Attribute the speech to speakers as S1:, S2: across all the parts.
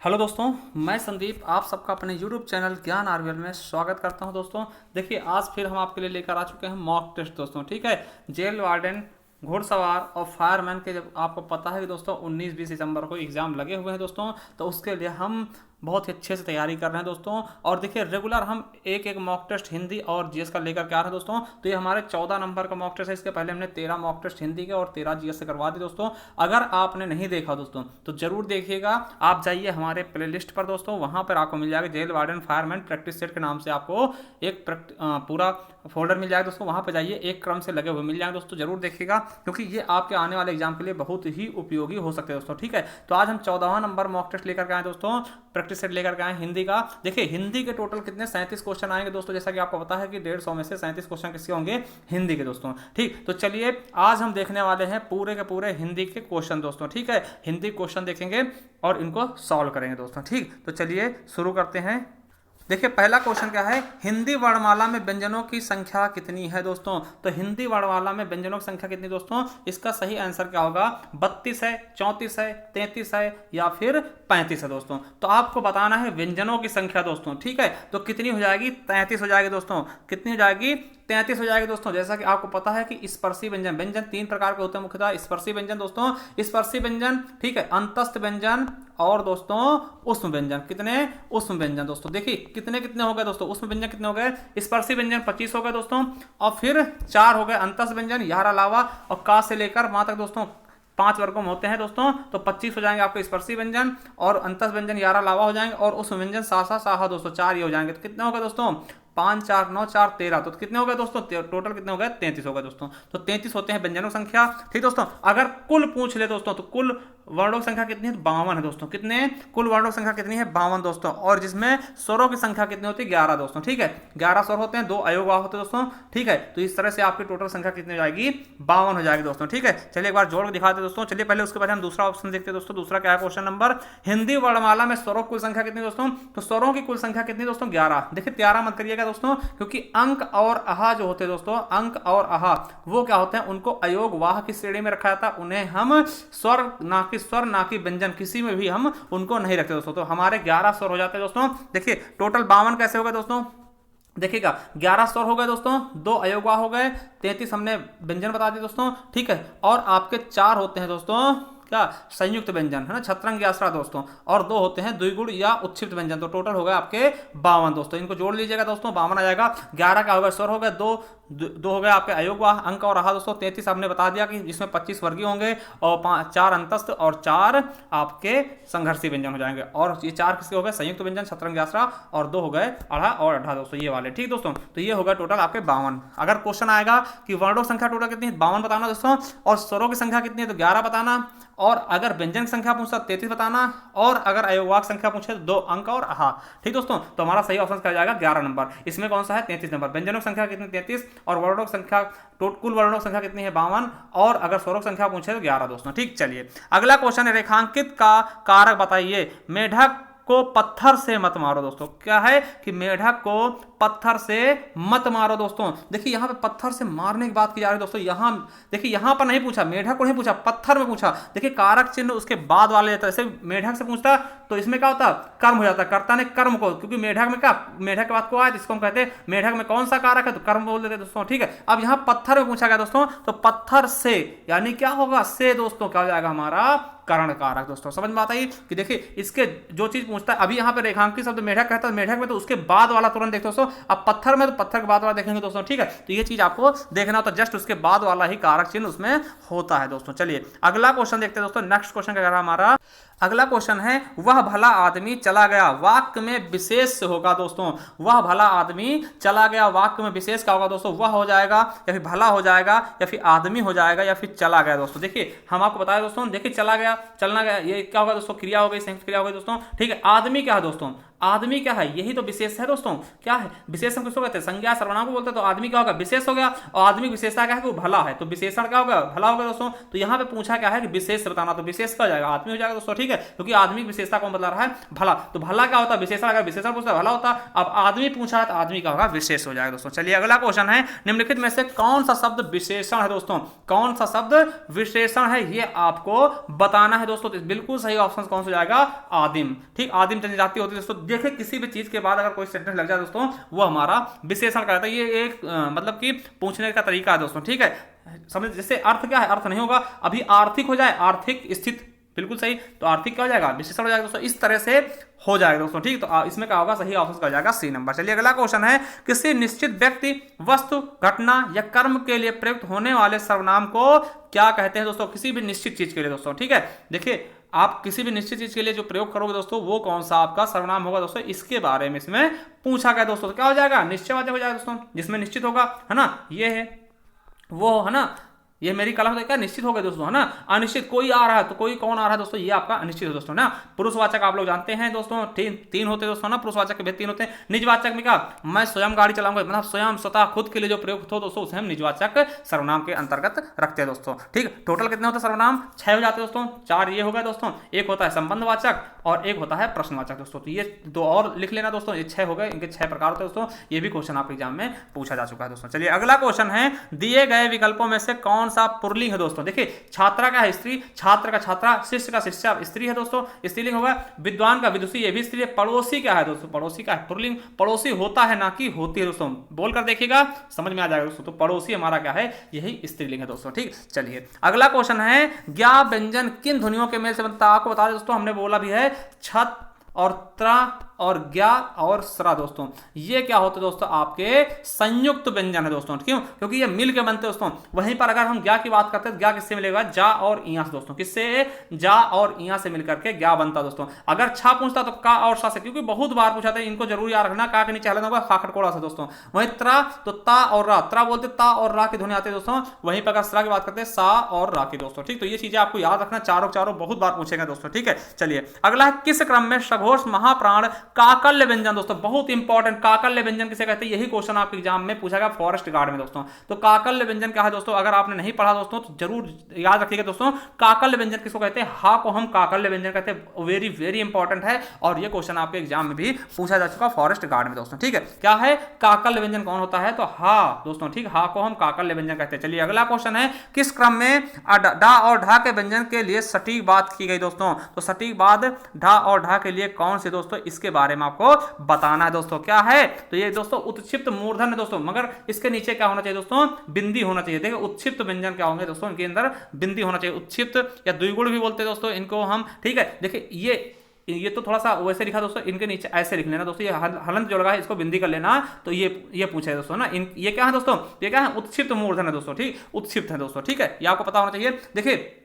S1: Hello दोस्तों, मैं संदीप आप सबका अपने YouTube चैनल ज्ञान आरवीएल में स्वागत करता हूं। दोस्तों देखिए, आज फिर हम आपके लिए लेकर आ चुके हैं मॉक टेस्ट दोस्तों। ठीक है, जेल वार्डन, घुड़सवार और फायरमैन के जब आपको पता है कि दोस्तों 19-20 दिसंबर को एग्जाम लगे हुए हैं दोस्तों, तो उसके लिए हम बहुत ही अच्छे से तैयारी कर रहे हैं दोस्तों। और देखिए, रेगुलर हम एक एक मॉक टेस्ट हिंदी और जीएस का लेकर के आ रहे हैं दोस्तों। तो ये हमारे 14 नंबर का मॉक टेस्ट है। इसके पहले हमने 13 मॉक टेस्ट हिंदी के और 13 जीएस से करवा दी दोस्तों। अगर आपने नहीं देखा दोस्तों तो जरूर देखिएगा। आप जाइए हमारे प्ले लिस्ट पर दोस्तों, वहां पर आपको मिल जाएगा jail warden fireman practice set के नाम से आपको एक पूरा फोल्डर मिल जाएगा दोस्तों। वहां पर जाइए, एक क्रम से लगे हुए मिल जाएंगे दोस्तों। जरूर देखिएगा, क्योंकि ये आपके आने वाले एग्जाम के लिए बहुत ही उपयोगी हो सकते हैं दोस्तों। ठीक है, तो आज हम 14वां नंबर मॉक टेस्ट लेकर के आए दोस्तों, प्रैक्टिस सेट लेकर के आए हिंदी का। देखिए, हिंदी के टोटल कितने 37 क्वेश्चन आएंगे दोस्तों। जैसा कि आपको पता है कि 150 में से 37 क्वेश्चन किसके होंगे, हिंदी के दोस्तों। ठीक, तो चलिए आज हम देखने वाले हैं पूरे के पूरे हिंदी के क्वेश्चन दोस्तों। ठीक है, हिंदी क्वेश्चन देखेंगे और इनको सॉल्व करेंगे दोस्तों। ठीक, तो चलिए शुरू करते हैं। देखिए, पहला क्वेश्चन क्या है, हिंदी वर्णमाला में व्यंजनों की संख्या कितनी है दोस्तों। तो हिंदी वर्णमाला में व्यंजनों की संख्या कितनी दोस्तों, इसका सही आंसर क्या होगा, 32 है, 34 है, 33 है या फिर 35 है दोस्तों। तो आपको बताना है व्यंजनों की संख्या दोस्तों। ठीक है, तो कितनी हो जाएगी, 33 हो जाएगी दोस्तों। कितनी हो जाएगी, 33 हो जाएगी दोस्तों। जैसा कि आपको पता है कि स्पर्शी व्यंजन, व्यंजन 3 प्रकार के होते हैं मुख्यतः। स्पर्शी व्यंजन दोस्तों, स्पर्शी व्यंजन, ठीक है, अंतस्थ व्यंजन और दोस्तों उष्म व्यंजन। कितने, उष्म व्यंजन दोस्तों। देखिए कितने कितने हो गए दोस्तों, उष्म व्यंजन कितने हो गए, स्पर्शी व्यंजन 25 हो गए दोस्तों, और फिर 4 हो गए अंतस्थ व्यंजन, यहाँ अलावा और का से लेकर वहां तक दोस्तों 5 वर्गों में होते हैं दोस्तों। तो 25 हो जाएंगे आपके स्पर्शी व्यंजन, और अंतस्थ व्यंजन 11 अलावा हो जाएंगे, और उस व्यंजन सासा साहा दोस्तों 4 ही हो जाएंगे। तो कितने हो गए दोस्तों, 5 4 9 4 13। तो कितने हो गए दोस्तों, टोटल कितने हो गए, 33 हो गए दोस्तों। तो 33 होते हैं व्यंजनों की संख्या। ठीक दोस्तों, अगर कुल पूछ ले दोस्तों तो कुल वर्णों की संख्या कितनी है, 52 है दोस्तों। कितने, कुल वर्णों की संख्या कितनी है, 52 दोस्तों। और जिसमें स्वरों की संख्या कितनी होती है, 11 दोस्तों। ठीक है, 11 स्वर होते हैं, 2 अयोगवाह होते हैं दोस्तों। ठीक है, तो इस तरह से आपकी टोटल संख्या कितनी हो जाएगी, 52 हो जाएगी दोस्तों। ठीक है, चलिए एक बार जोड़ के दिखाते दोस्तों। चलिए पहले उसके बाद हम दूसरा ऑप्शन देखते हैं दोस्तों। दूसरा क्या है, क्वेश्चन नंबर, हिंदी वर्णमाला में स्वरों की कुल संख्या कितनी दोस्तों। तो स्वरों की कुल संख्या कितनी दोस्तों, 11। देखिए 13 मत करिएगा दोस्तों, क्योंकि अंक और आहा जो होते हैं दोस्तों, अंक और आहा वो क्या होते हैं, उनको अयोगवाह की श्रेणी में रखा जाता है। उन्हें हम स्वर ना कि व्यंजन किसी में भी हम उनको नहीं रखते दोस्तों। तो हमारे 11 स्वर हो जाते हैं दोस्तों। देखिए टोटल 52 कैसे हो गए दोस्तों, देखिएगा 11 स्वर हो गए दोस्तों, 2 अयोगवाह हो गए, 33 हमने व्यंजन बता दिए दोस्तों। ठीक है, और आपके 4 होते हैं दोस्तों क्या, संयुक्त व्यंजन है ना, छत्रंग आश्रा दोस्तों, और 2 होते हैं द्विगुण या उत्क्षिप्त व्यंजन। तो टोटल हो गए आपके 52 दोस्तों। इनको जोड़ लीजिएगा दोस्तों, 52 आ जाएगा। 11 का हो गया स्वर हो गए, 2 हो गए आपके अयोगवाह, अंक और आहा दोस्तों। 33 आपने बता दिया कि जिसमें 25 वर्गीय होंगे, और 4 अंतस्थ और 4 आपके संघर्षी व्यंजन हो जाएंगे। और ये 4 किसके हो गए, संयुक्त व्यंजन, छत्रंग आश्रा, और 2 हो गए अढ़ा और अढ़ा दोस्तों, ये वाले। ठीक दोस्तों, तो ये होगा टोटल आपके 52। अगर क्वेश्चन आएगा कि वर्णों की संख्या टोटल कितनी है, 52 बताना दोस्तों, और स्वरों की संख्या कितनी है तो 11 बताना, और अगर व्यंजन की संख्या पूछता 33 बताना, और अगर अयोगवाह की संख्या पूछे तो 2 अंक और आहा। ठीक दोस्तों, तो हमारा सही ऑप्शन क्या जाएगा, 11 नंबर। इसमें कौन सा है, 33 नंबर। व्यंजनों की संख्या कितनी, 33, और वर्णों की संख्या, कुल वर्णों की संख्या कितनी है, 52, और अगर स्वरों की संख्या पूछे तो 11 दोस्तों। ठीक, चलिए अगला क्वेश्चन है, रेखांकित का कारक बताइए। मेढक को पत्थर से मत मारो दोस्तों। क्या है कि मेढक को पत्थर से मत मारो दोस्तों। देखिए यहां पे पत्थर से मारने की बात की जा रही है दोस्तों। यहां देखिए, यहां पर नहीं पूछा, मेढक को नहीं पूछा, पत्थर में पूछा। देखिए कारक चिन्ह उसके बाद वाले जाता है। जैसे मेढक से पूछता तो इसमें क्या होता, कर्म हो जाता, कर्ता ने कर्म को, क्योंकि मेढक में क्या, मेढक के बाद को आया जिसको हम कहते हैं मेढक में कौन सा कारक है तो कर्म बोल देते दोस्तों। ठीक है, अब यहां पत्थर में पूछा गया दोस्तों, तो पत्थर से यानी क्या होगा, से दोस्तों क्या हो जाएगा हमारा, करण कारक दोस्तों। समझ में आता है कि देखिए इसके जो चीज पूछता है, अभी यहां पे रेखांकित शब्द मेढक कहता है, मेढक में तो उसके बाद वाला तुरंत देखते दोस्तों। अब पत्थर में तो पत्थर के बाद वाला देखेंगे दोस्तों। ठीक है, तो ये चीज आपको देखना होता है, जस्ट उसके बाद वाला ही कारक चिन्ह उसमें होता है दोस्तों। चलिए अगला क्वेश्चन देखते हैं दोस्तों। नेक्स्ट क्वेश्चन क्या हमारा, अगला क्वेश्चन है, वह भला आदमी चला गया, वाक्य में विशेष से होगा दोस्तों। वह भला आदमी चला गया, वाक्य में विशेष क्या होगा दोस्तों, वह हो जाएगा या फिर भला हो जाएगा या फिर आदमी हो जाएगा या फिर चला गया दोस्तों। देखिए हम आपको बताया दोस्तों, देखिए चला गया, चलना गया, ये क्या होगा दोस्तों, क्रिया हो गई, संयुक्त क्रिया हो गई दोस्तों। ठीक है, आदमी क्या है दोस्तों, आदमी क्या है, यही तो विशेष है दोस्तों। क्या है विशेषण, किसको कहते हैं, संज्ञा सर्वनाम को बोलते हैं। तो आदमी क्या होगा, विशेष हो गया, और आदमी विशेषता क्या है कि वो भला है, तो विशेषण क्या होगा, भला होगा दोस्तों। तो यहाँ पे पूछा क्या है कि विशेष बताना, तो विशेष का हो जाएगा, आदमी हो जाएगा दोस्तों, ठीक है, क्योंकि आदमी विशेषता कौन बता रहा है, भला। तो भला क्या होता है, विशेषण, अगर विशेषण पूछता भला होता, अब आदमी पूछा है तो आदमी का होगा विशेष हो जाएगा दोस्तों। चलिए अगला क्वेश्चन है, निम्नलिखित में से कौन सा शब्द विशेषण है दोस्तों, कौन सा शब्द विशेषण है, ये आपको बताना है दोस्तों। तो बिल्कुल सही ऑप्शन कौन सा हो जाएगा, आदिम, ठीक, आदिम जनजाति होती है दोस्तों। देखिए किसी भी चीज के बाद अगर कोई सेंटेंस लग जाए दोस्तों, वो हमारा विशेषण कहता है। ये एक मतलब कि पूछने का तरीका है दोस्तों, ठीक है, समझ। जैसे अर्थ क्या है, अर्थ नहीं होगा, अभी आर्थिक हो जाए, आर्थिक स्थिति, बिल्कुल सही, तो आर्थिक क्या हो जाएगा, विशेषण हो जाएगा दोस्तों। इस तरह से हो जाएगा दोस्तों, ठीक। तो इसमें क्या होगा, सही ऑप्शन का हो जाएगा सी नंबर। चलिए अगला क्वेश्चन है, किसी निश्चित व्यक्ति, वस्तु, घटना या कर्म के लिए प्रयुक्त होने वाले सर्वनाम को क्या कहते हैं दोस्तों, किसी भी निश्चित चीज के लिए दोस्तों, ठीक है। देखिए आप किसी भी निश्चित चीज के लिए जो प्रयोग करोगे दोस्तों, वो कौन सा आपका सर्वनाम होगा दोस्तों, इसके बारे में इसमें पूछा गया दोस्तों। तो क्या हो जाएगा, निश्चयवाचक हो जाएगा दोस्तों, जिसमें निश्चित होगा, है ना, ये है वो, है ना, ये मेरी कलम तो क्या निश्चित हो गए दोस्तों, है ना। अनिश्चित कोई आ रहा है तो कोई कौन आ रहा है दोस्तों, ये आपका अनिश्चित है दोस्तों ना। पुरुषवाचक आप लोग जानते हैं दोस्तों, तीन होते हैं दोस्तों ना, पुरुषवाचक के भी तीन होते हैं। निजवाचक में क्या, मैं स्वयं गाड़ी चलाऊंगा, मतलब स्वयं स्वतः खुद के लिए जो प्रयोग हो दोस्तों, उसे हम निजवाचक सर्वनाम के अंतर्गत रखते हैं दोस्तों, ठीक। टोटल कितने होते हैं सर्वनाम, 6 हो जाते हैं दोस्तों, 4 ये हो गए दोस्तों, एक होता है संबंधवाचक और एक होता है प्रश्नवाचक दोस्तों। तो ये 2 और लिख लेना दोस्तों, ये 6 हो गए, इनके 6 प्रकार होते हैं दोस्तों। ये भी क्वेश्चन आपके एग्जाम में पूछा जा चुका है दोस्तों। चलिए अगला क्वेश्चन है, दिए गए विकल्पों में से कौन सा पुल्लिंग है दोस्तों। देखिए छात्रा का है स्त्री, छात्र का छात्रा, शिष्य का शिष्या स्त्री है दोस्तों, स्त्रीलिंग होगा। विद्वान का विदुषी, ये भी स्त्री है। पड़ोसी क्या है दोस्तों, पड़ोसी का है पुल्लिंग, पड़ोसी होता है ना कि होती है दोस्तों, बोलकर देखिएगा समझ में आ जाएगा दोस्तों। तो पड़ोसी हमारा क्या है, यही स्त्रीलिंग है दोस्तों, ठीक। चलिए अगला क्वेश्चन है, ज्ञा व्यंजन किन ध्वनियों के मेल से बनता है, आपको बता दें दोस्तों, हमने बोला भी है छत और त्रा और ज्ञा और स्रा दोस्तों, ये क्या होते हैं दोस्तों, आपके संयुक्त व्यंजन है दोस्तों, क्यों, क्योंकि ये मिल के बनते हैं दोस्तों। वहीं पर अगर हम ज्ञा की बात करते हैं, ज्ञा किससे मिलेगा, जा और इया से दोस्तों, किससे, जा और इया से मिलकर के ज्ञा बनता दोस्तों। अगर छा पूछता तो का और सा से, क्योंकि बहुत बार पूछा था, इनको जरूर याद रखना, का के नीचे हलन होगा खाखड़कोड़ा से दोस्तों। वहीं त्रा तो ता और रा, त्रा बोलते ता और रा की ध्वनि आती है दोस्तों। वहीं पर अगर स्रा की बात करते हैं, सा और रा की दोस्तों, ठीक। तो ये चीजें आपको याद रखना, चारों बहुत बार पूछेंगे दोस्तों, ठीक है। चलिए अगला है, किस क्रम में सघोष महाप्राण काकल्य व्यंजन दोस्तों, बहुत इंपॉर्टेंट, काकल्य व्यंजन किसे कहते हैं, यही क्वेश्चन आपके एग्जाम में पूछा गया फॉरेस्ट गार्ड में दोस्तों। तो काकल्य व्यंजन क्या है दोस्तों, अगर आपने नहीं पढ़ा दोस्तों तो जरूर याद रखिएगा दोस्तों। काकल्य व्यंजन किसको कहते हैं, हा को हम काकल्य व्यंजन कहते हैं, वेरी वेरी इंपॉर्टेंट है, और ये क्वेश्चन आपके एग्जाम में भी पूछा जा चुका फॉरेस्ट गार्ड में दोस्तों, ठीक है। क्या है काकल्य व्यंजन, कौन होता है, तो हा दोस्तों, ठीक, हा को हम काकल्य व्यंजन कहते हैं। चलिए अगला क्वेश्चन है, किस क्रम में डा और ढा के व्यंजन के लिए सटीक बात की गई दोस्तों। तो सटीक बात ढा और ढा के लिए कौन से दोस्तों, इसके बारे में आपको बताना है दोस्तों। क्या है, तो ये दोस्तों उत्क्षिप्त मूर्धन है दोस्तों, मगर इसके नीचे क्या होना चाहिए दोस्तों, बिंदी होना चाहिए। देखिए उत्क्षिप्त व्यंजन क्या होंगे दोस्तों, इनके अंदर बिंदी होना चाहिए। उत्क्षिप्त या द्विगुण भी बोलते हैं दोस्तों इनको हम, ठीक है। देखिए ये तो थोड़ा सा वैसे लिखा दोस्तों, इनके नीचे ऐसे लिख लेना दोस्तों, ये हलंत जो लगा है इसको बिंदी कर लेना। तो ये पूछा है दोस्तों ना, ये क्या है दोस्तों, ये क्या है, उत्क्षिप्त मूर्धन है दोस्तों, ठीक, उत्क्षिप्त है दोस्तों, ठीक है, ये आपको पता होना चाहिए। देखिए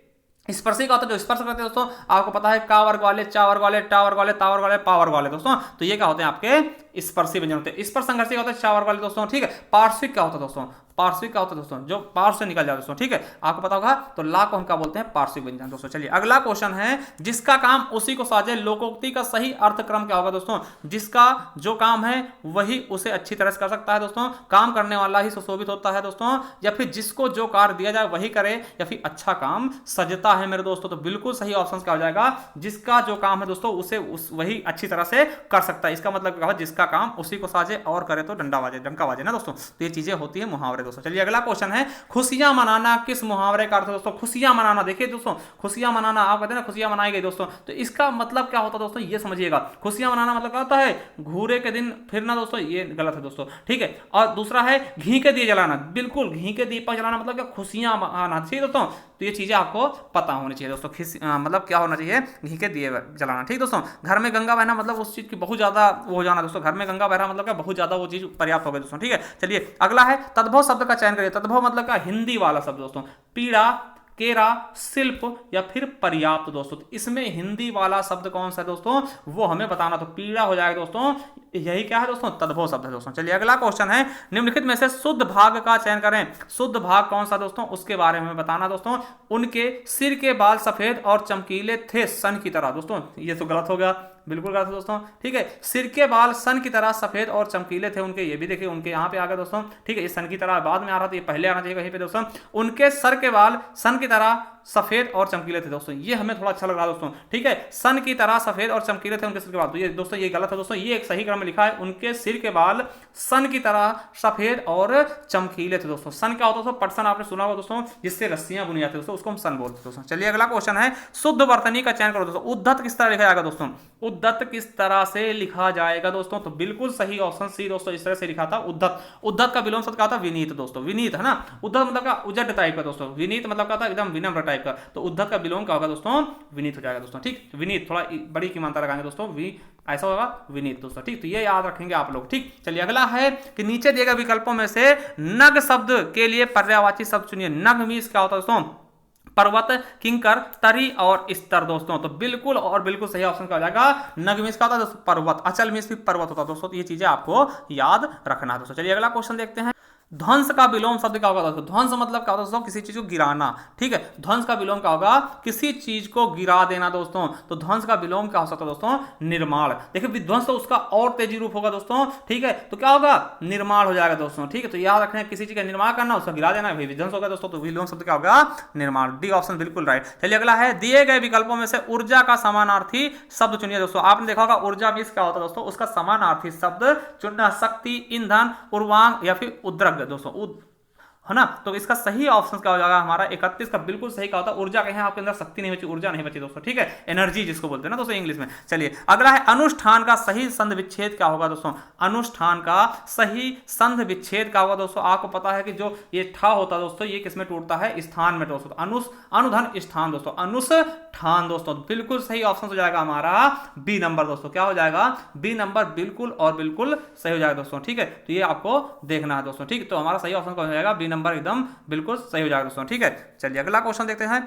S1: स्पर्शी का होता है, जो स्पर्श करते हैं दोस्तों, आपको पता है का वर्ग वाले, चा वर्ग वाले, टा वर्ग वाले, ता वर्ग वाले, पा वर्ग वाले दोस्तों। तो ये क्या होते हैं, आपके स्पर्शी व्यंजन होते हैं। स्पर्श संघर्षी का होता है चा वर्ग वाले दोस्तों, ठीक है। पार्श्विक क्या होता है दोस्तों, पार्श्विक का होता है दोस्तों, जो पार्श्व से निकल जाए दोस्तों, ठीक है, आपको पता होगा। तो ला को हम क्या बोलते हैं, पार्श्विक व्यंजन दोस्तों। चलिए अगला क्वेश्चन है, जिसका काम उसी को साजे, लोकोक्ति का सही अर्थ क्रम क्या होगा दोस्तों। जिसका जो काम है वही उसे अच्छी तरह से कर सकता है दोस्तों, काम करने वाला ही सुशोभित होता है दोस्तों, या फिर जिसको जो कार्य दिया जाए वही करे, या फिर अच्छा काम सजता है मेरे दोस्तों। तो बिल्कुल सही ऑप्शन क्या हो जाएगा, जिसका जो काम है दोस्तों उसे वही अच्छी तरह से कर सकता है। इसका मतलब क्या है, जिसका काम उसी को साजे और करे तो डंडा बाजे, डंका बाजे ना दोस्तों। तो ये चीजें होती है मुहावरे दोस्तों। चलिए अगला क्वेश्चन है, खुशियां मनाना किस मुहावरे का अर्थ है दोस्तों। खुशियां मनाना, देखिए दोस्तों, खुशियां मनाना आप कहते हैं ना, खुशियां मनाई गई दोस्तों, तो इसका मतलब क्या होता है दोस्तों, ये समझिएगा। खुशियां मनाना मतलब क्या होता है, घूरे के दिन फिरना दोस्तों, ये गलत है दोस्तों, ठीक है। और दूसरा है घी के दिए जलाना, बिल्कुल घी के दीपक जलाना मतलब क्या, खुशियां मनाना, ठीक है दोस्तों। तो ये चीजें आपको पता होनी चाहिए दोस्तों, मतलब क्या होना चाहिए, घी के दिए जलाना, ठीक दोस्तों। घर में गंगा बहना मतलब उस चीज की बहुत ज्यादा वो हो जाना दोस्तों, घर में गंगा बहना मतलब क्या, बहुत ज्यादा वो चीज पर्याप्त हो गई दोस्तों, ठीक है। चलिए अगला है, तद्भव शब्द का चयन करिए। तद्भव मतलब क्या, हिंदी वाला शब्द दोस्तों, पीड़ा, केरा, शिल्प या फिर पर्याप्त दोस्तों। तो इसमें हिंदी वाला शब्द कौन सा है दोस्तों, वो हमें बताना। तो पीड़ा हो जाएगा दोस्तों, यही क्या है दोस्तों, तद्भव शब्द है दोस्तों। चलिए अगला क्वेश्चन है, निम्नलिखित में से शुद्ध भाग का चयन करें। शुद्ध भाग कौन सा दोस्तों, उसके बारे में बताना दोस्तों। उनके सिर के बाल सफेद और चमकीले थे सन की तरह दोस्तों, ये तो गलत हो गया, बिल्कुल गलत है दोस्तों। ठीक है, सिर के बाल सन की तरह सफेद और चमकीले थे उनके, ये भी देखिए उनके यहाँ पे आ गया दोस्तों। ठीक है, ये सन की तरह बाद में आ रहा था, ये पहले आना चाहिए कहीं पे दोस्तों। उनके सर के बाल सन की तरह सफेद और चमकीले थे दोस्तों, ये हमें थोड़ा अच्छा लग रहा है दोस्तों। ठीक है, सन की तरह सफेद और चमकीले थे उनके सिर के बाल, तो ये दोस्तों ये गलत है दोस्तों, ये एक सही क्रम में लिखा है, उनके सिर के बाल सन की तरह सफेद और चमकीले थे दोस्तों। सन क्या होता है दोस्तों? पटसन आपने सुना होगा दोस्तों, जिससे रस्सियां बुनी जाती है दोस्तों, उसको हम सन बोलते हैं दोस्तों। चलिए अगला क्वेश्चन है, शुद्ध वर्तनी का चयन करो दोस्तों। उद्धत किस तरह लिखा जाएगा दोस्तों? उद्धत किस तरह से लिखा जाएगा दोस्तों? तो बिल्कुल सही ऑप्शन सी दोस्तों, इस तरह से लिखा था उद्धत। उद्धत का विलोम शब्द क्या था? विनीत दोस्तों, विनीत है ना। उद्धत मतलब का उजड टाइप का दोस्तों, विनीत मतलब क्या था? एकदम विनम्र टाइप का, तो उद्धत का विलोम क्या होगा दोस्तों? विनीत हो जाएगा दोस्तों। ठीक, विनीत थोड़ा बड़ी की मात्रा लगाएंगे दोस्तों, ऐसा होगा विनीत दोस्तों। ठीक, तो ये याद रखेंगे आप लोग। ठीक, चलिए अगला है कि नीचे दिए गए विकल्पों में से नग शब्द के लिए पर्यायवाची शब्द चुनिए। नग मीन्स क्या होता है दोस्तों? पर्वत, किंकर, तरी और स्तर दोस्तों, तो बिल्कुल और बिल्कुल सही ऑप्शन क्या हो जाएगा? नग मीन्स क्या होता है दोस्तों? पर्वत। अचल मीन्स भी पर्वत होता है दोस्तों, तो ये चीजें आपको याद रखना है दोस्तों। चलिए अगला क्वेश्चन देखते हैं। ध्वंस का विलोम शब्द क्या होगा दोस्तों? ध्वंस मतलब क्या होता है दोस्तों? किसी चीज को गिराना। ठीक है, ध्वंस का विलोम क्या होगा? किसी चीज को गिरा देना दोस्तों, तो ध्वंस का विलोम क्या हो सकता है दोस्तों? निर्माण। देखिए विध्वंस तो उसका और तेजी रूप होगा दोस्तों। ठीक है, तो क्या होगा? निर्माण हो जाएगा दोस्तों। ठीक है, तो याद रखना, किसी चीज का निर्माण करना, उसका गिरा देना विध्वंस होगा दोस्तों, तो विलोम शब्द क्या होगा? निर्माण। डी ऑप्शन बिल्कुल राइट। चलिए अगला है, दिए गए विकल्पों में से ऊर्जा का समानार्थी शब्द चुनिए दोस्तों। आपने देखा होगा ऊर्जा मीन्स क्या होता है दोस्तों? उसका समानार्थी शब्द चुनना, शक्ति, ईंधन, उर्वांग या फिर उद्रग दोस्तों, है ना। तो इसका सही ऑप्शन क्या हो जाएगा हमारा? 31 का बिल्कुल सही क्या होता है? ऊर्जा कहें आपके अंदर शक्ति नहीं बची, ऊर्जा नहीं बची दोस्तों। ठीक है, एनर्जी जिसको बोलते हैं ना दोस्तों इंग्लिश में। चलिए अगला है, अनुष्ठान का सही संध विच्छेद क्या होगा दोस्तों? अनुष्ठान का सही संध विच्छेद क्या होगा दोस्तों? आपको पता है कि जो ये ठा होता है दोस्तों, ये किसमें टूटता है? स्थान में दोस्तों। अनुधन स्थान दोस्तों, अनुष्ठान दोस्तों, बिल्कुल सही ऑप्शन हो जाएगा हमारा बी नंबर दोस्तों। क्या हो जाएगा? बी नंबर बिल्कुल और बिल्कुल सही हो जाएगा दोस्तों। ठीक है, तो ये आपको देखना है दोस्तों। ठीक, तो हमारा सही ऑप्शन कौन हो जाएगा? बी नंबर एकदम बिल्कुल सही हो जाएगा दोस्तों। ठीक है, चलिए अगला क्वेश्चन देखते हैं।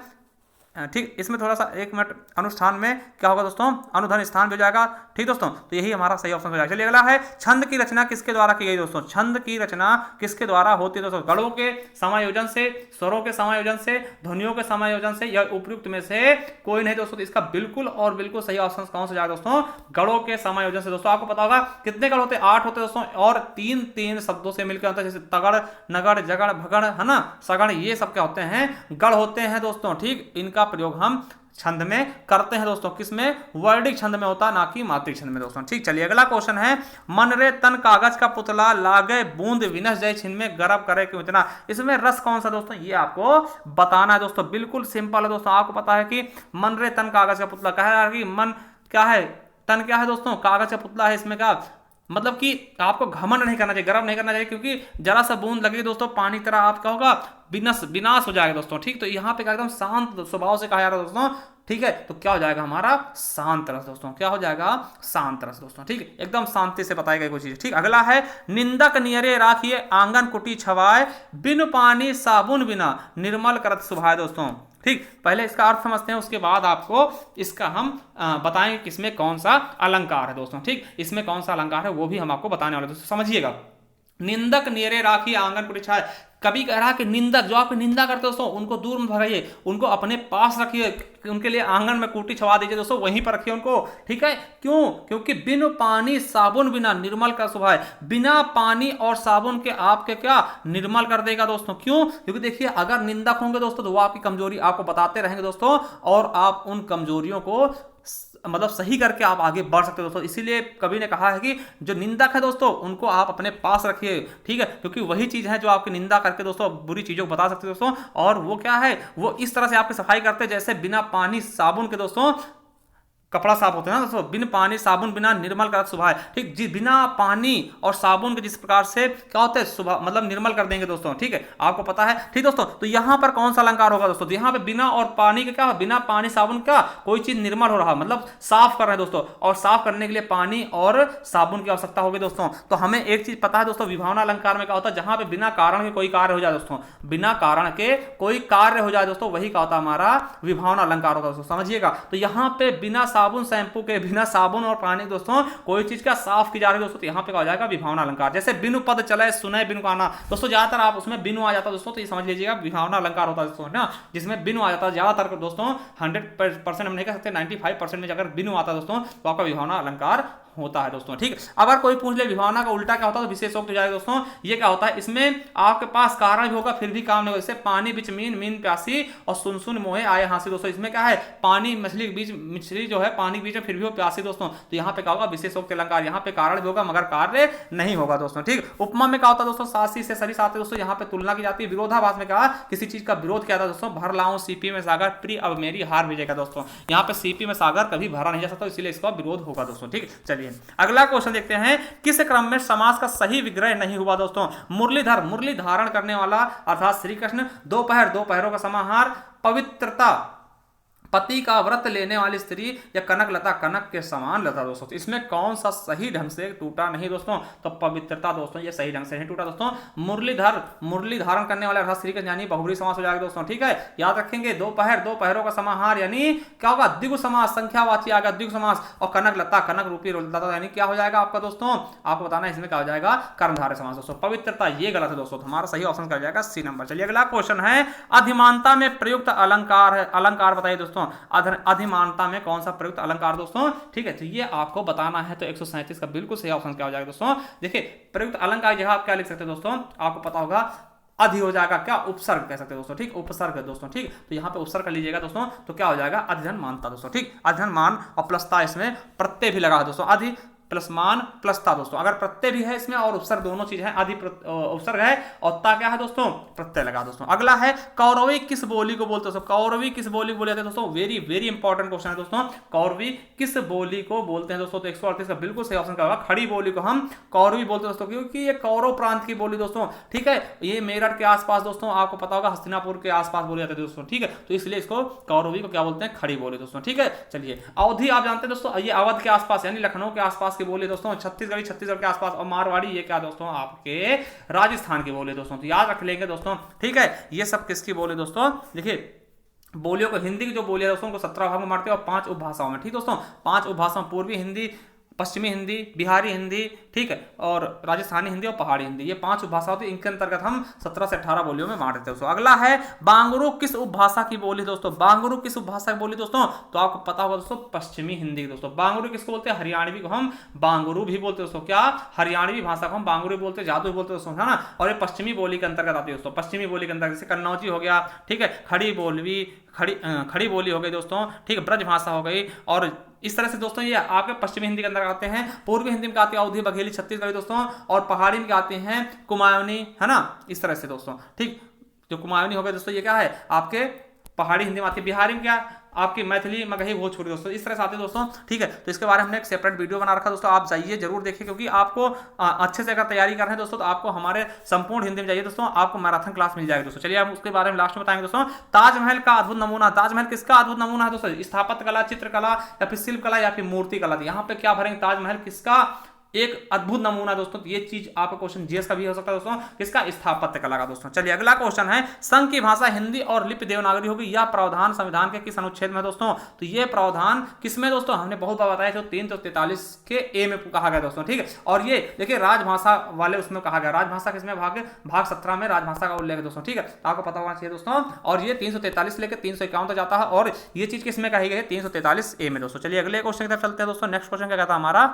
S1: ठीक, इसमें थोड़ा सा एक मिनट, अनुष्ठान में क्या होगा दोस्तों? अनुधन स्थान भी हो जाएगा। ठीक दोस्तों, तो यही हमारा सही ऑप्शन हो जाएगा। चलिए अगला है, छंद की रचना किसके द्वारा की गई दोस्तों? छंद की रचना किसके द्वारा होती है दोस्तों? गढ़ों के समायोजन से, स्वरों के समायोजन से, ध्वनियों के समायोजन से, या उपयुक्त में से कोई नहीं दोस्तों। तो इसका बिल्कुल और बिल्कुल सही ऑप्शन कौन सा जाएगा दोस्तों? गढ़ों के समायोजन से दोस्तों। आपको पता होगा कितने गढ़ होते हैं? 8 होते हैं दोस्तों, और तीन तीन शब्दों से मिलकर होता है, जैसे तगड़, नगड़, जगड़, भगड़, है ना, सगड़, ये सब क्या होते हैं? गढ़ होते हैं दोस्तों। ठीक, इनका प्रयोग हम छंद में करते हैं दोस्तों। किसमें? वर्णिक छंद में होता है, ना कि मात्रिक छंद में दोस्तों। ठीक, चलिए अगला क्वेश्चन है, मन रे तन कागज का पुतला लागे बूंद विनस जाए छिन गर्भ करे क्यों इतना। इसमें रस कौन सा दोस्तों? ये आपको बताना है दोस्तों। बिल्कुल सिंपल है दोस्तों। आपको पता है कि मन रे तन कागज का पुतला, कह रहा है कि मन क्या है, तन क्या है दोस्तों? कागज का पुतला है। इसमें क्या मतलब कि आपको घमंड नहीं करना चाहिए, गर्व नहीं करना चाहिए, क्योंकि जरा सा बूंद लगे दोस्तों पानी तरह, आपका होगा विनाश हो जाएगा दोस्तों। ठीक, तो यहाँ पे एकदम शांत स्वभाव से कहा जा रहा है दोस्तों। ठीक है, तो क्या हो जाएगा हमारा? शांत रस दोस्तों। क्या हो जाएगा? शांत रस दोस्तों। ठीक है, एकदम शांति से बताई गई कोई चीज। ठीक, अगला है, निंदक नियरे राखिए आंगन कुटी छवाए बिन पानी साबुन बिना निर्मल करत सुभाए दोस्तों। ठीक, पहले इसका अर्थ समझते हैं, उसके बाद आपको इसका हम बताएंगे किसमें कौन सा अलंकार है दोस्तों। ठीक, इसमें कौन सा अलंकार है वो भी हम आपको बताने वाले दोस्तों, समझिएगा। निंदक नियरे राखी आंगन कुटी छाए, कभी कह रहा कि निंदक जो आपकी निंदा करते दोस्तों, उनको दूर में भगाइए, उनको अपने पास रखिए, उनके लिए आंगन में कुटी छवा दीजिए दोस्तों, वहीं पर रखिए उनको। ठीक है, क्यों? क्योंकि बिन पानी साबुन बिना निर्मल कर सुभाए, बिना पानी और साबुन के आपके क्या निर्मल कर देगा दोस्तों। क्यों? क्योंकि देखिए अगर निंदक होंगे दोस्तों तो वो आपकी कमजोरी आपको बताते रहेंगे दोस्तों, और आप उन कमजोरियों को मतलब सही करके आप आगे बढ़ सकते हो दोस्तों। इसीलिए कवि ने कहा है कि जो निंदक है दोस्तों उनको आप अपने पास रखिए। ठीक है, क्योंकि वही चीज है जो आपकी निंदा करके दोस्तों बुरी चीजों को बता सकते हैं दोस्तों। और वो क्या है? वो इस तरह से आपकी सफाई करते हैं जैसे बिना पानी साबुन के दोस्तों कपड़ा साफ होता है ना दोस्तों, बिन पानी साबुन बिना निर्मल कर सुबह। ठीक जी, बिना पानी और साबुन के जिस प्रकार से क्या होता है सुबह मतलब निर्मल कर देंगे दोस्तों। ठीक है, आपको पता है। ठीक दोस्तों, तो यहां पर कौन सा अलंकार होगा दोस्तों? तो यहाँ पे बिना और पानी के क्या, बिना पानी साबुन का कोई चीज निर्मल हो रहा मतलब साफ कर रहे हैं दोस्तों, और साफ करने के लिए पानी और साबुन की आवश्यकता होगी दोस्तों। तो हमें एक चीज पता है दोस्तों, विभावना अलंकार में क्या होता है? जहां पे बिना कारण के कोई कार्य हो जाए दोस्तों, बिना कारण के कोई कार्य हो जाए दोस्तों, वही क्या होता है? हमारा विभावना अलंकार होगा दोस्तों, समझिएगा। तो यहाँ पे बिना साबुन शैम्पू के, बिना साबुन और पानी दोस्तों कोई चीज का साफ की जा रही है दोस्तों, तो यहाँ पे क्या हो जाएगा विभावना अलंकार। जैसे बिनु पद चले सुने बिनु गाना, दोस्तों ज्यादातर आप उसमें बिनु आ जाता है दोस्तों, तो ये समझ लीजिएगा विभावना अलंकार होता है दोस्तों, है ना, जिसमें बिनु आ जाता है। ज्यादातर दोस्तों 100% हम नहीं कह सकते, 95% में अगर बिनु आता है दोस्तों तो आपका विभावना अलंकार होता है दोस्तों। ठीक, अगर कोई पूछ ले विभावना का उल्टा क्या होता है तो विशेषोक्त हो जाएगा दोस्तों। ये क्या होता है, इसमें आपके पास कारण भी होगा फिर भी काम नहीं होगा। जैसे पानी बीच मीन, मीन प्यासी और सुन सुन मोहे आए हांसी दोस्तों, इसमें क्या है पानी मछली के बीच, मछली जो है पानी के बीच में फिर भी वो प्यासी दोस्तों, तो यहाँ पे क्या होगा विशेषोक्त अलंकार, यहाँ पे कारण भी होगा मगर कार्य नहीं होगा दोस्तों। ठीक, उपमा में क्या होता है दोस्तों, सासी से सरिस आते दोस्तों, यहाँ पे तुलना की जाती है। विरोधाभास में क्या, किसी चीज का विरोध किया था दोस्तों, भर लाऊं सीपी में सागर प्रिय अब मेरी हार विजय का दोस्तों, यहाँ पे सीपी में सागर कभी भरा नहीं जा सकता, इसलिए इसका विरोध होगा दोस्तों। ठीक, चलिए अगला क्वेश्चन देखते हैं, किस क्रम में समास का सही विग्रह नहीं हुआ दोस्तों। मुरलीधर, मुरली धारण करने वाला अर्थात श्री कृष्ण, दोपहर, दोपहरों का समाहार, पवित्रता, पति का व्रत लेने वाली स्त्री, या कनक लता, कनक के समान लता दोस्तों, तो इसमें कौन सा सही ढंग से टूटा नहीं दोस्तों, तो पवित्रता दोस्तों, ये सही ढंग से नहीं टूटा दोस्तों। मुरलीधर, मुरली धारण करने वाले अर्थात श्री कृष्ण यानी बहुब्री समास हो जाएगा दोस्तों। ठीक है, याद रखेंगे। दोपहर, दोपहरों का समाहार यानी क्या होगा द्विगु समास, संख्यावाची आ गया द्विगु समास, और कनक लता, कनक रूपी लता यानी क्या हो जाएगा आपका दोस्तों, आपको बताना है इसमें क्या हो जाएगा कर्मधारय समास दोस्तों। पवित्रता ये गलत है दोस्तों, हमारा सही ऑप्शन क्या हो जाएगा सी नंबर। चलिए अगला क्वेश्चन है, अधिमानता में प्रयुक्त अलंकार है, अलंकार बताइए दोस्तों, अधिमानता में कौन सा प्रयुक्त अलंकार दोस्तों। ठीक है, तो ये आपको बताना है, तो 137 का बिल्कुल सही ऑप्शन क्या हो जाएगा दोस्तों। देखिए प्रयुक्त अलंकार जगह आप क्या लिख सकते हैं दोस्तों, आपको पता होगा अधि हो जाएगा क्या, उपसर्ग कह सकते हैं दोस्तों। ठीक, उपसर्ग है दोस्तों। ठीक, तो यहाँ पे उपसर्ग कर लीजिएगा दोस्तों, तो क्या हो जाएगा अधिधन मानता दोस्तों। ठीक, अधिधन मान और प्लसता, इसमें प्रत्यय भी लगा है दोस्तों, अधि प्लस मान प्लस ता दोस्तों, अगर प्रत्यय भी है इसमें और उपसर्ग दोनों चीज है, आदि उपसर्ग है और ता क्या है दोस्तों प्रत्यय लगा दोस्तों। अगला है कौरवी किस बोली को बोलते हैं, कौरवी किस बोली को बोले जाते हैं दोस्तों, वेरी वेरी इंपॉर्टेंट क्वेश्चन है दोस्तों। कौरवी किस बोली को बोलते हैं दोस्तों, तो 138 का बिल्कुल सही ऑप्शन क्या होगा, खड़ी बोली को हम कौरवी बोलते हैं दोस्तों, क्योंकि ये कौरव प्रांत की बोली दोस्तों। ठीक है, ये मेरठ के आसपास दोस्तों, आपको पता होगा हस्तिनापुर के आसपास बोले जाते हैं दोस्तों। ठीक है, तो इसलिए इसको कौरवी को क्या बोलते हैं, खड़ी बोली दोस्तों। ठीक है, चलिए अवधि आप जानते हैं दोस्तों, ये अवध के आसपास यानी लखनऊ के आसपास की बोली दोस्तों, छत्तीसगढ़ के आसपास, और मारवाड़ी ये क्या दोस्तों आपके राजस्थान की बोली दोस्तों, तो याद रख लेंगे दोस्तों। ठीक है, ये सब किसकी बोली दोस्तों, देखिए बोलियों को, हिंदी की जो बोली है दोस्तों को 17 भाग में बांटते हैं और 5 उपभाषाओं में। ठीक दोस्तों, 5 उपभाषाओं, पूर्वी हिंदी, पश्चिमी हिंदी, बिहारी हिंदी, ठीक है, और राजस्थानी हिंदी और पहाड़ी हिंदी, ये 5 उपभाषा होती है। इनके अंतर्गत हम 17 से 18 बोलियों में बांट देते हैं दोस्तों। अगला है बांगरू किस उपभाषा की बोली दोस्तों, बांगरू किस उपभाषा की बोली दोस्तों, तो आपको पता होगा दोस्तों पश्चिमी हिंदी दोस्तों। बांगरू किसको बोलते हैं, हरियाणवी को हम बांगरू भी बोलते हैं दोस्तों, क्या हरियाणवी भाषा को हम बांगरू बोलते हैं, जादू बोलते हैं दोस्तों, है ना, और ये पश्चिमी बोली के अंतर्गत आती है दोस्तों। पश्चिमी बोली के अंतर्गत जैसे कन्नौजी हो गया, ठीक है, खड़ी बोली हो गई दोस्तों। ठीक है, ब्रज भाषा हो गई, और इस तरह से दोस्तों ये आपके पश्चिमी हिंदी के अंदर आते हैं। पूर्वी हिंदी में आती है अवधी, बघेली, छत्तीसगढ़ी दोस्तों, और पहाड़ी में आते हैं कुमायूनी, है ना, इस तरह से दोस्तों। ठीक, जो कुमायूनी हो गए दोस्तों, ये क्या है आपके पहाड़ी हिंदी में आती है। बिहारी में क्या आपकी मैथिली, मगही, भोजपुरी दोस्तों, इस तरह से आते हैं दोस्तों। ठीक है, तो इसके बारे में हमने एक सेपरेट वीडियो बना रखा दोस्तों, आप जाइए जरूर देखिए, क्योंकि आपको अच्छे से अगर तैयारी कर रहे हैं दोस्तों, तो आपको हमारे संपूर्ण हिंदी में जाइए दोस्तों, आपको मैराथन क्लास मिल जाएगी दोस्तों। चलिए हम उसके बारे में लास्ट में बताएंगे दोस्तों। ताजमहल का अद्भुत नमूना, ताजमहल किसका अद्भुत नमूना है दोस्तों, स्थापत्य कला, चित्रकला, या फिर शिल्प कला, या फिर मूर्ति कला, यहाँ पे क्या भरेंगे, ताजमहल किसका एक अद्भुत नमूना दोस्तों। ये चीज आपका क्वेश्चन जीएस का भी हो सकता है दोस्तों, किसका, स्थापत्य कला का दोस्तों। चलिए अगला क्वेश्चन है, संघ की भाषा हिंदी और लिपि देवनागरी होगी, यह प्रावधान संविधान के किस अनुच्छेद में दोस्तों, तो ये प्रावधान किसमें दोस्तों, हमने बहुत बार बताया था, 343 के ए में कहा गया दोस्तों। ठीक है, और ये देखिए राजभाषा वाले उसमें कहा गया, राजभाषा किसमें भाग 17 में राजभाषा का उल्लेख है दोस्तों। ठीक है, तो आपको पता होना चाहिए दोस्तों, और ये 343 लेकर 351 तक जाता है, और ये चीज किसमें कही गई है, 343 ए में दोस्तों। चलिए अगले क्वेश्चन की तरफ चलते हैं दोस्तों। नेक्स्ट क्वेश्चन क्या कहता है हमारा,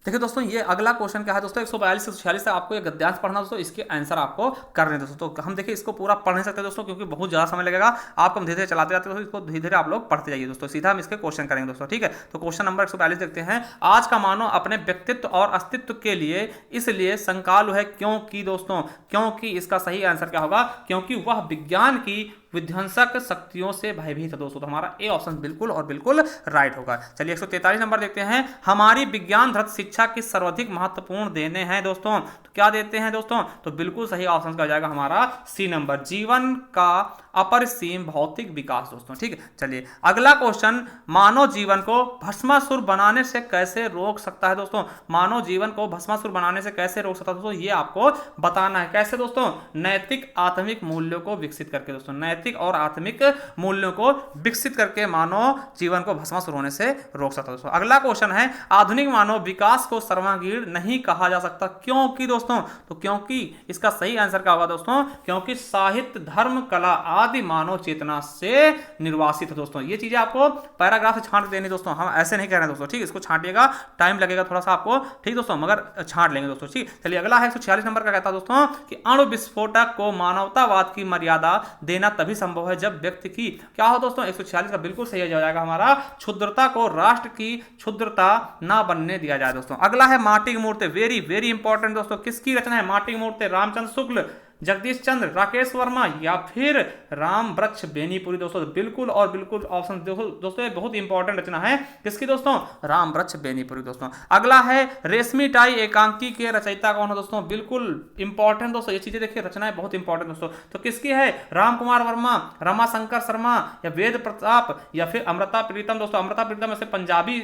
S1: देखिए दोस्तों ये अगला क्वेश्चन क्या है दोस्तों, 142 से 146 तक आपको ये गद्यांश पढ़ना दोस्तों, इसके आंसर आपको करने दोस्तों। तो हम देखिए इसको पूरा पढ़ नहीं सकते दोस्तों, क्योंकि बहुत ज़्यादा समय लगेगा, आपको हम धीरे धीरे चलाते जाते दोस्तों, इसको धीरे धीरे आप लोग पढ़ते जाइए दोस्तों। सीधा हम इसके क्वेश्चन करेंगे दोस्तों। ठीक है, तो क्वेश्चन नंबर 142 देखते हैं, आज का मानव अपने व्यक्तित्व और अस्तित्व के लिए इसलिए संकालु है क्योंकि दोस्तों, क्योंकि इसका सही आंसर क्या होगा, क्योंकि वह विज्ञान की विध्वंसक शक्तियों से भयभीत है दोस्तों। तो हमारा ए ऑप्शन बिल्कुल और बिल्कुल राइट होगा। चलिए 143 नंबर देखते हैं, हमारी विज्ञान धृत शिक्षा की सर्वाधिक महत्वपूर्ण देने हैं दोस्तों, तो क्या देते हैं दोस्तों, तो बिल्कुल सही ऑप्शन का जाएगा हमारा सी नंबर, जीवन का अपरिसीम भौतिक विकास दोस्तों। ठीक है, चलिए अगला क्वेश्चन, मानव जीवन को भस्मासुर बनाने से कैसे रोक सकता है दोस्तों, मानव जीवन को भस्मासुर बनाने से कैसे रोक सकता है दोस्तों, ये आपको बताना है। कैसे दोस्तों, नैतिक आत्मिक मूल्यों को विकसित करके दोस्तों, नैतिक नैतिक और आत्मिक मूल्यों को विकसित करके मानव जीवन को भस्मासुर होने से रोक सकता है दोस्तों। अगला क्वेश्चन है, आधुनिक मानव विकास को सर्वांगीण नहीं कहा जा सकता, क्योंकि दोस्तों, तो क्योंकि इसका सही आंसर क्या होगा दोस्तों, क्योंकि साहित्य, धर्म, कला आदि मानव चेतना से निर्वासित है दोस्तों। ये चीजें आपको पैराग्राफ से छांट देनी दोस्तों, हम ऐसे नहीं कह रहे हैं दोस्तों, ठीक, इसको छांटिएगा, टाइम लगेगा थोड़ा सा आपको, ठीक दोस्तों, मगर छांट लेंगे दोस्तों, ठीक। चलिए अगला है 146 नंबर का, कहता है दोस्तों कि अणु विस्फोटक को मानवतावाद की मर्यादा देना तभी संभव है जब व्यक्ति की क्या हो दोस्तों, 146 का बिल्कुल सही हो जाएगा हमारा, क्षुद्रता को राष्ट्र की क्षुद्रता ना बनने दिया जाए दोस्तों। अगला है माटी की मूर्ति, वेरी वेरी इंपॉर्टेंट दोस्तों, किसकी रचना है माटी की मूर्ति, रामचंद्र शुक्ल, जगदीश चंद्र, राकेश वर्मा या फिर राम वृक्ष बेनीपुरी दोस्तों, बिल्कुल और बिल्कुल ऑप्शन दोस्तों, ये बहुत इंपॉर्टेंट रचना है, किसकी दोस्तों, राम वृक्ष बेनीपुरी दोस्तों। अगला है रेशमी टाई एकांकी के रचयिता कौन है दोस्तों, बिल्कुल इंपॉर्टेंट दोस्तों, ये चीजें देखिए, रचनाएं बहुत इंपॉर्टेंट दोस्तों, तो किसकी है, राम कुमार वर्मा, रमाशंकर शर्मा या वेद प्रताप या फिर अमृता प्रीतम दोस्तों। अमृता प्रीतम ऐसे पंजाबी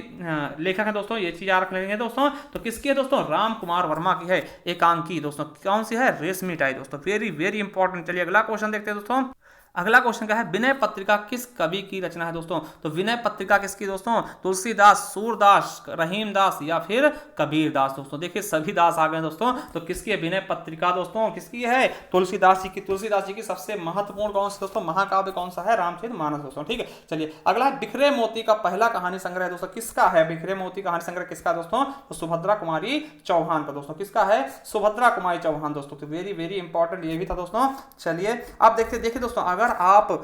S1: लेखक है दोस्तों, ये चीज रख लेंगे दोस्तों, तो किसकी है दोस्तों, राम कुमार वर्मा की है एकांकी दोस्तों, कौन सी है, रेशमी टाई दोस्तों, वेरी वेरी इंपॉर्टेंट। चलिए अगला क्वेश्चन देखते हैं दोस्तों। अगला क्वेश्चन क्या है, विनय पत्रिका किस कवि की रचना है दोस्तों, तो विनय पत्रिका किसकी दोस्तों, तुलसीदास, सूरदास, रहीम दास या फिर कबीर दास दोस्तों। देखिए सभी दास आ गए दोस्तों, तो किसकी है विनय पत्रिका दोस्तों, किसकी है, तुलसीदास जी की। तुलसीदास जी की सबसे महत्वपूर्ण कौन सा दोस्तों माहाकाव्य कौन सा है, रामचरितमानस दोस्तों, ठीक है। चलिए अगला है बिखरे मोती का पहला कहानी संग्रह दोस्तों, किसका है, बिखरे मोती कहानी संग्रह किसका दोस्तों, तो सुभद्रा कुमारी चौहान का दोस्तों, किसका है, सुभद्रा कुमारी चौहान दोस्तों, तो वेरी वेरी इंपॉर्टेंट ये भी था दोस्तों। चलिए अब देखिए दोस्तों, अगर आप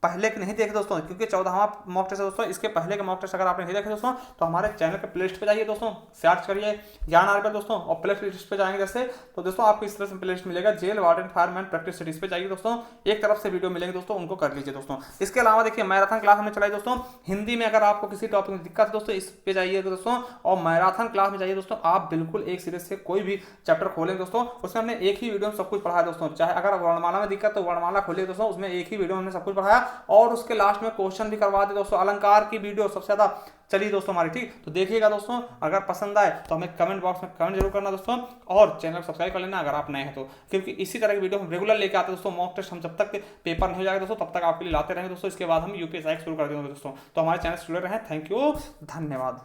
S1: पहले के नहीं देखे दोस्तों, क्योंकि 14वां मॉक टेस्ट है दोस्तों, इसके पहले के मॉक टेस्ट अगर आपने नहीं देखे दोस्तों, तो हमारे चैनल के प्लेलिस्ट पे जाइए दोस्तों, सर्च करिए ज्ञान आर्यभट्ट दोस्तों, और प्लेलिस्ट पे जाएंगे जैसे, तो दोस्तों आपको इस तरह से प्लेलिस्ट मिलेगा, jail warden fireman practice series पे जाइए दोस्तों, एक तरफ से वीडियो मिलेंगे दोस्तों, उनको कर लीजिए दोस्तों। इसके अलावा देखिए मैराथन क्लास हमने चलाई दोस्तों, हिंदी में अगर आपको किसी टॉपिक में दिक्कत है दोस्तों, इस पे जाइए दोस्तों, और मैराथन क्लास में जाइए दोस्तों, आप बिल्कुल एक सीरीज से कोई भी चैप्टर खोलेंगे दोस्तों, उसमें हमने एक ही वीडियो में सब कुछ पढ़ाया दोस्तों, चाहे अगर वर्णमाला में दिक्कत तो वर्णमाला खोलिए दोस्तों, उसमें एक ही वीडियो में हमने सब कुछ पढ़ाया, और उसके लास्ट में क्वेश्चन भी करवा दे दोस्तों, अलंकार की वीडियो सबसे ज्यादा चलिए दोस्तों हमारी, ठीक, तो देखिएगा दोस्तों, अगर पसंद आए तो हमें कमेंट बॉक्स में कमेंट जरूर करना दोस्तों, और चैनल सब्सक्राइब कर लेना अगर आप नए हैं तो, क्योंकि इसी तरह की वीडियो हम रेगुलर लेके आते हैं दोस्तों। मॉक टेस्ट हम जब तक पेपर नहीं हो जाएगा दोस्तों तब तक आपके लिए लाते रहेंगे दोस्तों, इसके बाद हम यूपीएससी शुरू कर देंगे दोस्तों, तो हमारे चैनल से जुड़े रहें। थैंक यू, धन्यवाद।